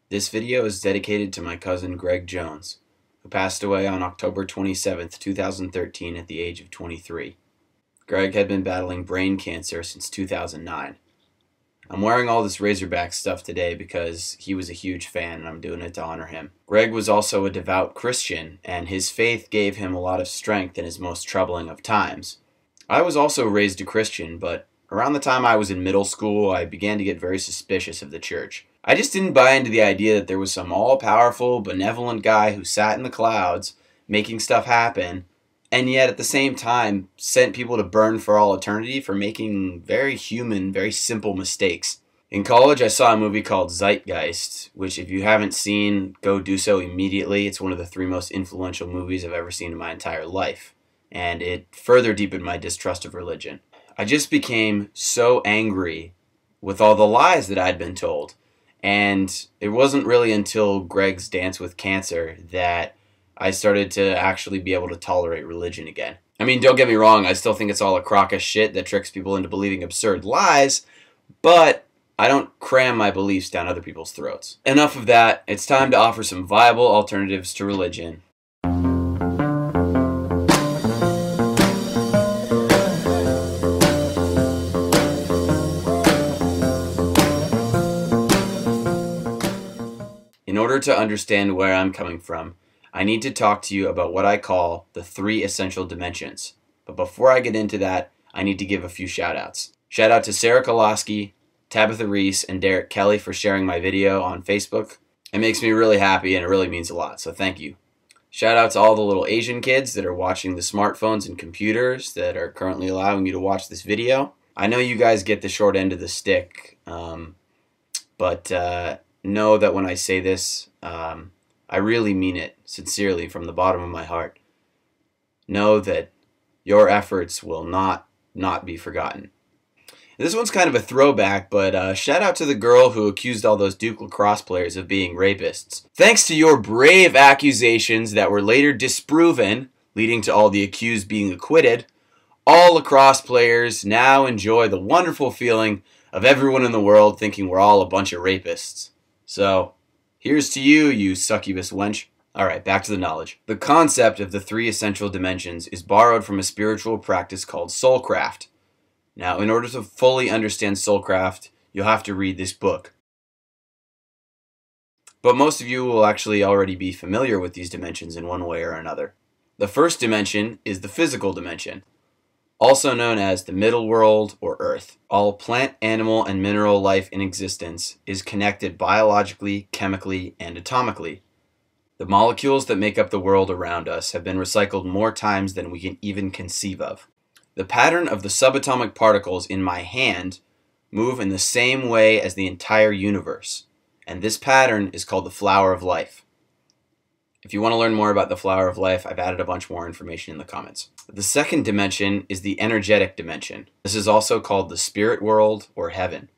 This video is dedicated to my cousin Greg Jones, who passed away on October 27th, 2013 at the age of 23. Greg had been battling brain cancer since 2009. I'm wearing all this Razorback stuff today because he was a huge fan and I'm doing it to honor him. Greg was also a devout Christian, and his faith gave him a lot of strength in his most troubling of times. I was also raised a Christian, but around the time I was in middle school, I began to get very suspicious of the church. I just didn't buy into the idea that there was some all-powerful, benevolent guy who sat in the clouds making stuff happen, and yet at the same time sent people to burn for all eternity for making very human, very simple mistakes. In college, I saw a movie called Zeitgeist, which if you haven't seen, go do so immediately. It's one of the 3 most influential movies I've ever seen in my entire life, and it further deepened my distrust of religion. I just became so angry with all the lies that I'd been told. And it wasn't really until Greg's dance with cancer that I started to actually be able to tolerate religion again. I mean, don't get me wrong, I still think it's all a crock of shit that tricks people into believing absurd lies, but I don't cram my beliefs down other people's throats. Enough of that. It's time to offer some viable alternatives to religion. In order to understand where I'm coming from, I need to talk to you about what I call the 3 essential dimensions. But before I get into that, I need to give a few shout-outs. Shout out to Sarah Koloski, Tabitha Reese, and Derek Kelly for sharing my video on Facebook. It makes me really happy and it really means a lot, so thank you. Shout out to all the little Asian kids that are watching the smartphones and computers that are currently allowing you to watch this video. I know you guys get the short end of the stick, but know that when I say this, I really mean it sincerely from the bottom of my heart. Know that your efforts will not be forgotten. This one's kind of a throwback, but shout out to the girl who accused all those Duke lacrosse players of being rapists. Thanks to your brave accusations that were later disproven, leading to all the accused being acquitted, all lacrosse players now enjoy the wonderful feeling of everyone in the world thinking we're all a bunch of rapists. So, here's to you, you succubus wench. Alright, back to the knowledge. The concept of the 3 essential dimensions is borrowed from a spiritual practice called soulcraft. Now, in order to fully understand soulcraft, you'll have to read this book. But most of you will actually already be familiar with these dimensions in one way or another. The first dimension is the physical dimension, also known as the middle world or Earth. All plant, animal, and mineral life in existence is connected biologically, chemically, and atomically. The molecules that make up the world around us have been recycled more times than we can even conceive of. The pattern of the subatomic particles in my hand move in the same way as the entire universe, and this pattern is called the flower of life. If you want to learn more about the flower of life, I've added a bunch more information in the comments. The second dimension is the energetic dimension. This is also called the spirit world or heaven.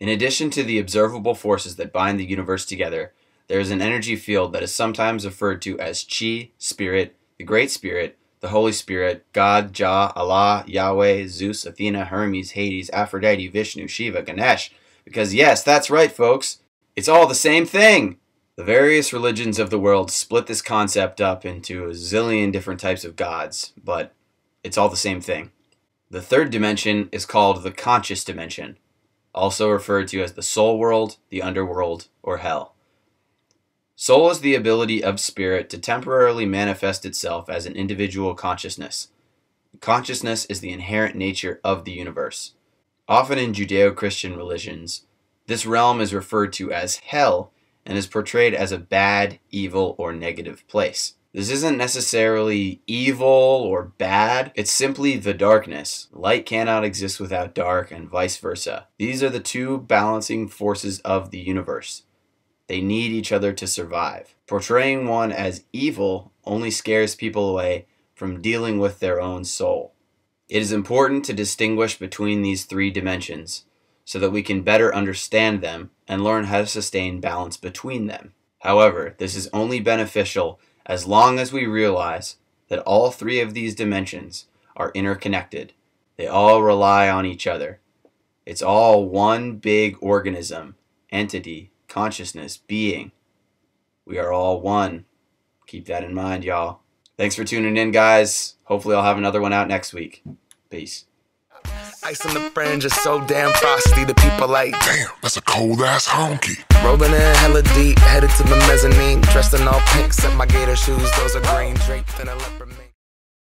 In addition to the observable forces that bind the universe together, there is an energy field that is sometimes referred to as Chi, Spirit, the Great Spirit, the Holy Spirit, God, Jah, Allah, Yahweh, Zeus, Athena, Hermes, Hades, Aphrodite, Vishnu, Shiva, Ganesh. Because yes, that's right folks, it's all the same thing! The various religions of the world split this concept up into a zillion different types of gods, but it's all the same thing. The third dimension is called the conscious dimension, also referred to as the soul world, the underworld, or hell. Soul is the ability of spirit to temporarily manifest itself as an individual consciousness. Consciousness is the inherent nature of the universe. Often in Judeo-Christian religions, this realm is referred to as hell and is portrayed as a bad, evil, or negative place. This isn't necessarily evil or bad, it's simply the darkness. Light cannot exist without dark, and vice versa. These are the 2 balancing forces of the universe. They need each other to survive. Portraying one as evil only scares people away from dealing with their own soul. It is important to distinguish between these 3 dimensions, so that we can better understand them and learn how to sustain balance between them. However, this is only beneficial as long as we realize that all 3 of these dimensions are interconnected. They all rely on each other. It's all one big organism, entity, consciousness, being. We are all one. Keep that in mind, y'all. Thanks for tuning in, guys. Hopefully I'll have another one out next week. Peace. Ice on the fringe is so damn frosty. The people like, damn, that's a cold-ass honky. Rolling in hella deep, headed to the mezzanine. Dressed in all pink, set my gator shoes. Those are green draped in a leopard.